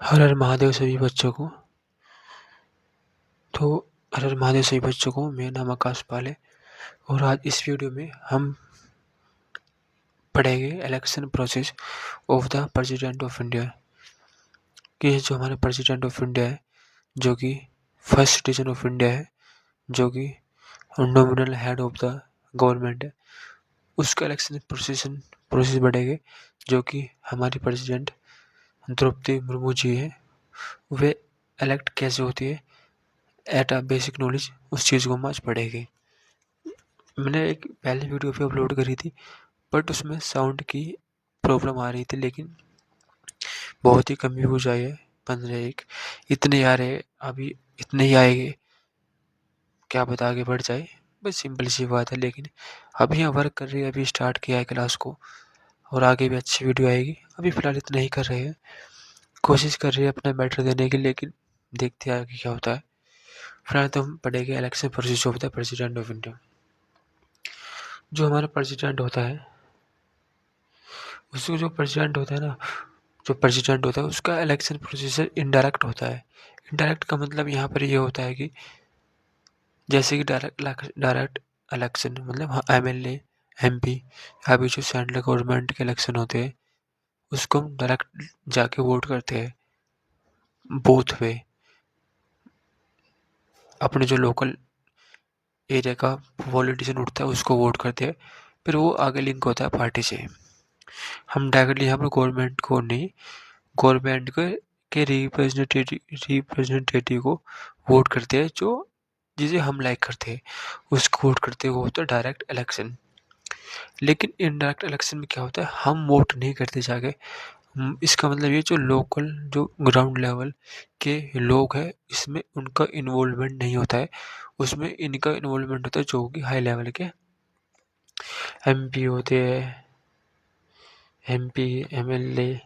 हर हर महादेव सभी बच्चों को। तो हर हर महादेव सभी बच्चों को, मेरा नाम आकाश पाल है और आज इस वीडियो में हम पढ़ेंगे election process of the president of India. कि जो हमारे प्रेसिडेंट ऑफ इंडिया है, जो कि फर्स्ट सिटीजन ऑफ इंडिया है, जो कि nominal head of the government है, उसका इलेक्शन प्रोसेस बढ़ेंगे। जो कि हमारी प्रेसिडेंट द्रौपदी मुर्मू जी है, वे इलेक्ट कैसे होती है एट अ बेसिक नॉलेज, उस चीज़ को हम आज पढ़ेंगे। मैंने एक पहले वीडियो पे अपलोड करी थी, बट उसमें साउंड की प्रॉब्लम आ रही थी, लेकिन बहुत ही कम व्यूज आए हैं, 15 इतने आ रहे। अभी इतने ही आएंगे, क्या पता आगे बढ़ जाए, बस सिंपल सी बात है। लेकिन अभी यहाँ वर्क कर रही है, अभी स्टार्ट किया है क्लास को, और आगे भी अच्छी वीडियो आएगी। अभी फ़िलहाल इतना ही कर रहे हैं, कोशिश कर रही है अपना बेटर देने की, लेकिन देखते हैं आगे क्या होता है। फिलहाल तो हम पढ़ेंगे election process of the president of India. जो हमारा प्रेसिडेंट होता है, उसको जो प्रेसिडेंट होता है ना, जो प्रेसिडेंट होता है उसका इलेक्शन प्रोसीजर इनडायरेक्ट होता है। इनडायरेक्ट का मतलब यहाँ पर ये होता है कि जैसे कि डायरेक्ट इलेक्शन मतलब एमएलए, एमपी, अभी जो सेंट्रल गवर्नमेंट के इलेक्शन होते हैं, उसको हम डायरेक्ट जाके वोट करते हैं बूथ पे। अपने जो लोकल एरिया का पॉलिटिशियन उठता है उसको वोट करते हैं, फिर वो आगे लिंक होता है पार्टी से। हम डायरेक्टली हम गवर्नमेंट को नहीं, गवर्नमेंट के रिप्रेजेंटेटिव को वोट करते हैं, जो जिसे हम लाइक करते हैं उसको वोट करते हैं। वो होता है डायरेक्ट इलेक्शन। लेकिन इनडायरेक्ट इलेक्शन में क्या होता है, हम वोट नहीं करते जाके। इसका मतलब ये जो लोकल, जो ग्राउंड लेवल के लोग हैं, इसमें उनका इन्वॉल्वमेंट नहीं होता है। उसमें इनका इन्वॉल्वमेंट होता है जो कि हाई लेवल के एमपी होते हैं, एमपी, एमएलए,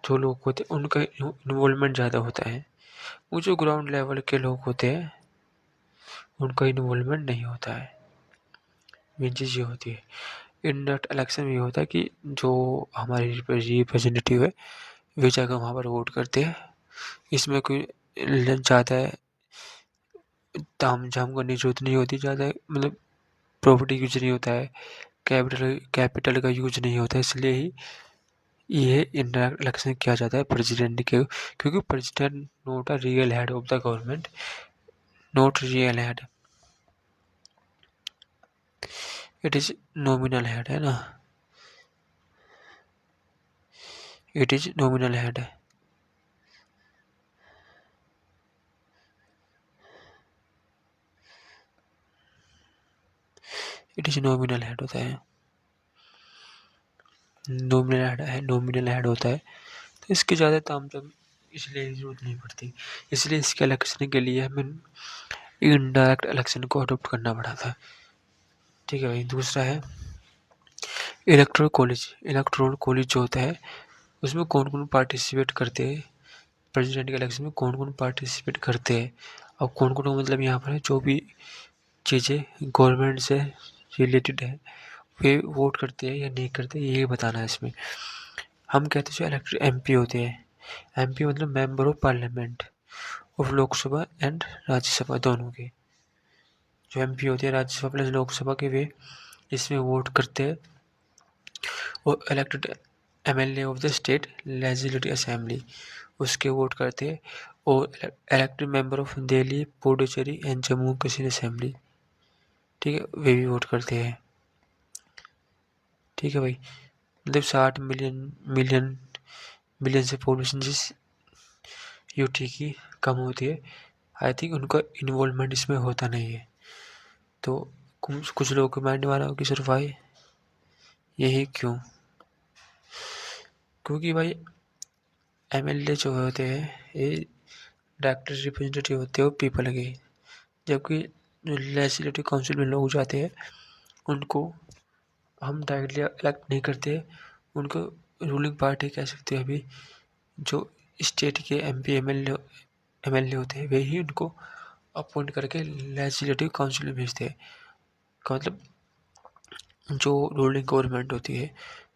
जो लोग होते हैं उनका इन्वॉल्वमेंट ज़्यादा होता है। वो जो ग्राउंड लेवल के लोग होते हैं उनका इन्वॉल्वमेंट नहीं होता है। मेन चीज़ ये होती है। इनडायरेक्ट इलेक्शन में ये होता है कि जो हमारे रिप्रेजेंटेटिव है वे जाकर वहाँ पर वोट करते हैं। इसमें कोई ज़्यादा ताम झाम करने की जरूरत नहीं होती, ज़्यादा मतलब प्रॉपर्टी यूज नहीं होता है, कैपिटल का यूज नहीं होता है। इसलिए ही ये इनडायरेक्ट इलेक्शन किया जाता है प्रेसिडेंट के, क्योंकि president not a real head of the government, not real head, it is nominal head है ना, इट इज नॉमिनल हेड है। इट इज नॉमिनल हेड होता है, नॉमिनल हेड होता है। तो इसकी ज़्यादा तामझाम इसलिए जरूरत नहीं पड़ती, इसलिए इसके इलेक्शन के लिए हमें इनडायरेक्ट इलेक्शन को अडोप्ट करना पड़ा था। ठीक है भाई। दूसरा है इलेक्टोरल कॉलेज। इलेक्टोरल कॉलेज जो होता है उसमें कौन कौन पार्टिसिपेट करते हैं, प्रेसिडेंट के इलेक्शन में कौन कौन पार्टिसिपेट करते हैं, और कौन कौन मतलब यहाँ पर जो भी चीज़ें गवर्नमेंट से रिलेटेड है वे वोट करते हैं या नहीं करते, ये बताना है इसमें। हम कहते हैं जो इलेक्टेड एमपी होते हैं, एमपी मतलब member of parliament of Lok Sabha and Rajya Sabha दोनों के। जो एमपी होते हैं राज्यसभा प्लस लोकसभा के, वे इसमें वोट करते हैं। और elected MLA of the state legislative assembly, उसके वोट करते हैं। और elected member of Delhi, Puducherry and Jammu Kashmir assembly, ठीक है, वे भी वोट करते हैं। ठीक है भाई। मतलब 60 मिलियन मिलियन से पॉपुलेशन जिस यूटी की कम होती है, आई थिंक उनका इन्वॉल्वमेंट इसमें होता नहीं है। तो कुछ लोगों के माइंड वाला हो कि सिर्फ भाई यही क्यों, क्योंकि भाई एमएलए जो होते हैं ये डायरेक्ट रिप्रेजेंटेटिव होते हैं पीपल के, जबकि जो लेजिस्लेटिव काउंसिल में लोग जाते हैं उनको हम डायरेक्टली इलेक्ट नहीं करते। उनको रूलिंग पार्टी कह सकते हैं। अभी जो स्टेट के एमपी एमएलए होते हैं वे ही उनको अपॉइंट करके लेजिस्लेटिव काउंसिल में भेजते हैं। का मतलब जो रूलिंग गवर्नमेंट होती है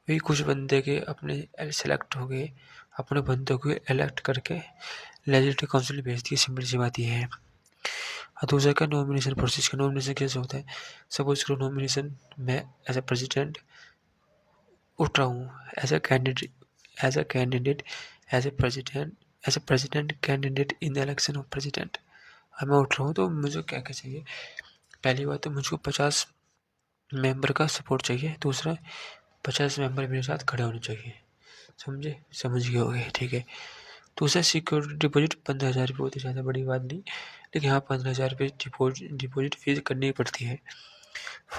वही कुछ बंदे के अपने सेलेक्ट हो गए, अपने बंदों को इलेक्ट करके लेजिस्लेटिव काउंसिल में भेजती है। सिंपल सी बात ये है। और दूसरा का नॉमिनेशन प्रोसेस का नॉमिनेशन कैसे होता है। सपोज करो नॉमिनेशन मैं एज ए प्रेसिडेंट उठ रहा हूँ, as a candidate as a president candidate in the election of president. अब मैं उठ रहा हूँ तो मुझे क्या क्या चाहिए। पहली बात तो मुझको 50 मेंबर का सपोर्ट चाहिए। दूसरा 50 मेंबर मेरे साथ खड़े होने चाहिए। समझे, समझ गए होगे, ठीक है। दूसरा सिक्योरिटी डिपॉजिट 15,000 रुपये होती है, ज़्यादा बड़ी बात नहीं, लेकिन हाँ 15,000 रुपये डिपॉजिट फीस करनी पड़ती है।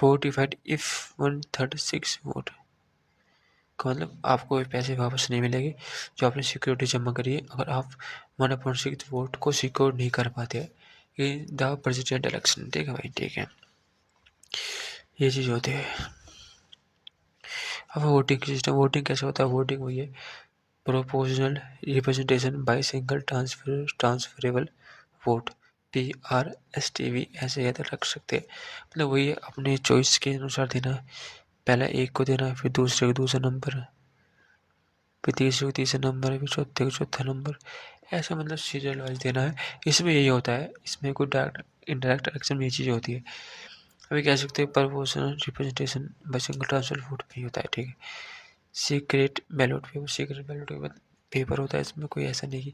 45 इफ 136 वोट का मतलब आपको पैसे वापस नहीं मिलेंगे जो आपने सिक्योरिटी जमा करी है, अगर आप 1/6 वोट को सिक्योर नहीं कर पाते इन द प्रेसिडेंट इलेक्शन। ठीक है भाई, ठीक है, ये चीज़ होती है। अब वोटिंग सिस्टम, वोटिंग कैसे होता है। वोटिंग वही है, proportional representation by single transferable vote, PRSTV ऐसे याद रख सकते हैं। मतलब वही है, अपने चॉइस के अनुसार देना है। पहले एक को देना है, फिर दूसरे को दूसरा नंबर, फिर तीसरे को तीसरा नंबर, फिर चौथे को चौथा नंबर, ऐसा मतलब सीरियल वाइज देना है। इसमें यही होता है, इसमें कोई डायरेक्ट इंडायरेक्ट इलेक्शन में ये चीज़ होती है। अभी कह सकते हैं proportional representation by single transfer vote भी होता है, ठीक है। Secret ballot paper, secret ballot paper होता है, इसमें कोई ऐसा नहीं कि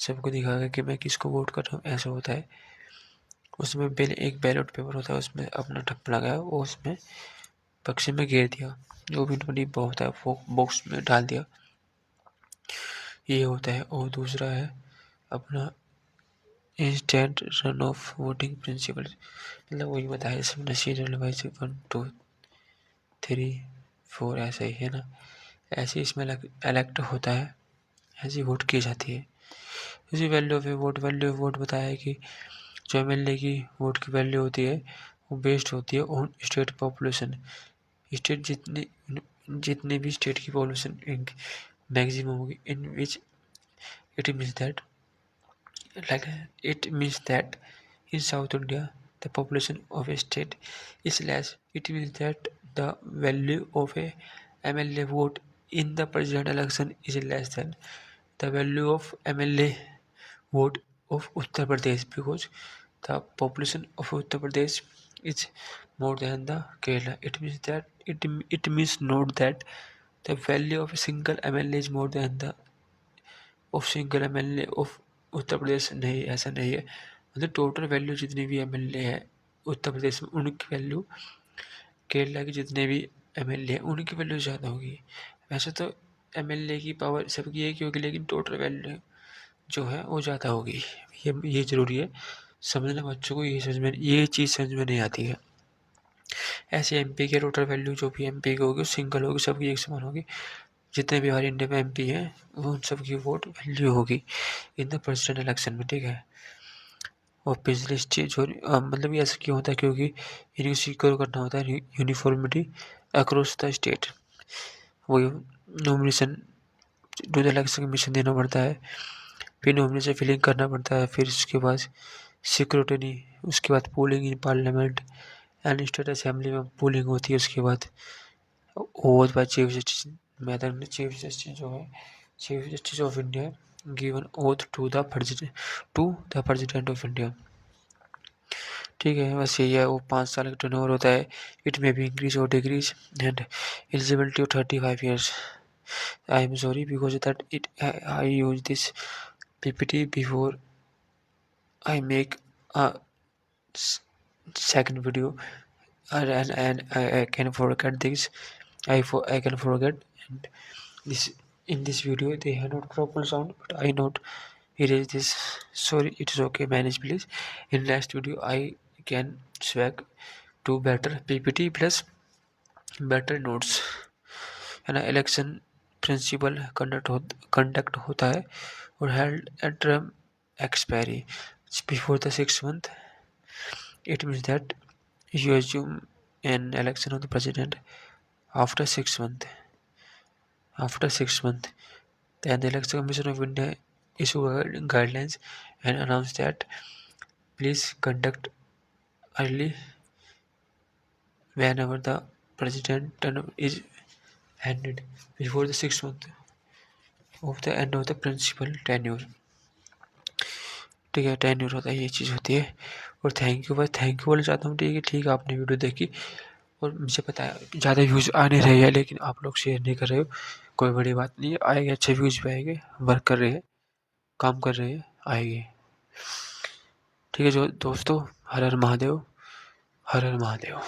सबको दिखाएगा कि मैं किसको वोट कर रहा हूँ, ऐसा होता है। उसमें पहले एक बैलेट पेपर होता है, उसमें अपना ठप्पा लगाया, वो उसमें बक्से में घेर दिया, जो भी डिब्बा होता है वो बॉक्स में डाल दिया, ये होता है। और दूसरा है अपना instant run off voting principle, मतलब वही बताया सबने, सीरियल वाइज 1 2 3 4 ऐसा ही है ना। ऐसे इसमें इलेक्ट होता है, ऐसी वोट की जाती है। इसी वैल्यू ऑफ वोट बताया है कि जो MLA की वोट की वैल्यू होती है वो बेस्ड होती है ऑन स्टेट पॉपुलेशन। स्टेट जितने भी स्टेट की पॉपुलेशन मैक्सिमम होगी, in which it means that in South India the population of a state is less. It means that the value of a MLA vote in the president election is less than the value of MLA vote of Uttar Pradesh, because the population of Uttar Pradesh is more than the Kerala. It means not that the value of a single MLA is more than the of single MLA of Uttar Pradesh. नहीं, ऐसा नहीं है। मतलब total value जितनी भी MLA है उत्तर प्रदेश में, उनकी वैल्यू केरला के जितने भी MLA है उनकी वैल्यू ज़्यादा होगी। वैसे तो MLA की पावर सबकी एक ही होगी, लेकिन टोटल वैल्यू जो है वो ज़्यादा होगी। ये ज़रूरी है समझना बच्चों को, ये चीज़ समझ में नहीं आती है। ऐसे MP के टोटल वैल्यू जो भी MP की होगी सिंगल होगी, सबकी एक समान होगी। जितने भी हमारे इंडिया में MP हैं वो उन सबकी वोट वैल्यू होगी इन द प्रेसिडेंट इलेक्शन में, ठीक है। और पिछले स्टेट जो मतलब ये ऐसा क्यों होता है, क्योंकि इनको सिक्योर करना होता है यूनिफॉर्मिटी अक्रॉस द स्टेट। वो nomination to the election commission देना पड़ता है, फिर नॉमिनेशन फिलिंग करना पड़ता है, फिर उसके बाद सिक्योरिटी, उसके बाद polling in parliament and state assembly में पोलिंग होती है। उसके बाद oath by chief justice matter, chief justice जो है chief justice of India given oath to the president of India, ठीक है। बस यही है, वो 5 साल का टर्नओवर होता है। इट मे बी इंक्रीज और decrease and eligibility 35 years. I am sorry because that it I use this PPT before I make a second video, and I can forget this. I can forget, and this in this video they have not proper sound, but I not erase this. Sorry, it's okay. Manage please. In last video I can swag to better PPT plus better notes, है ना। Election principal conduct होता है और held at term expiry before the 6 month। It means that you assume an election of the president after 6 months. After 6 months, then the Election Commission of India issue guidelines and announce that please conduct early whenever the president term is ended before the 6 month. Of the end of the principle tenure. ठीक है, tenure होता है, ये चीज़ होती है। और thank you, बस thank you बोलना चाहता हूँ। ठीक है, आपने वीडियो देखी और मुझे पता है ज़्यादा व्यूज़ आ नहीं रहे हैं, लेकिन आप लोग शेयर नहीं कर रहे हो, कोई बड़ी बात नहीं है, आएंगे, अच्छे व्यूज़ भी आएंगे। वर्क कर रहे हैं, काम कर रहे हैं, आएंगे। ठीक है जो दोस्तों, हर हर महादेव, हर हर महादेव।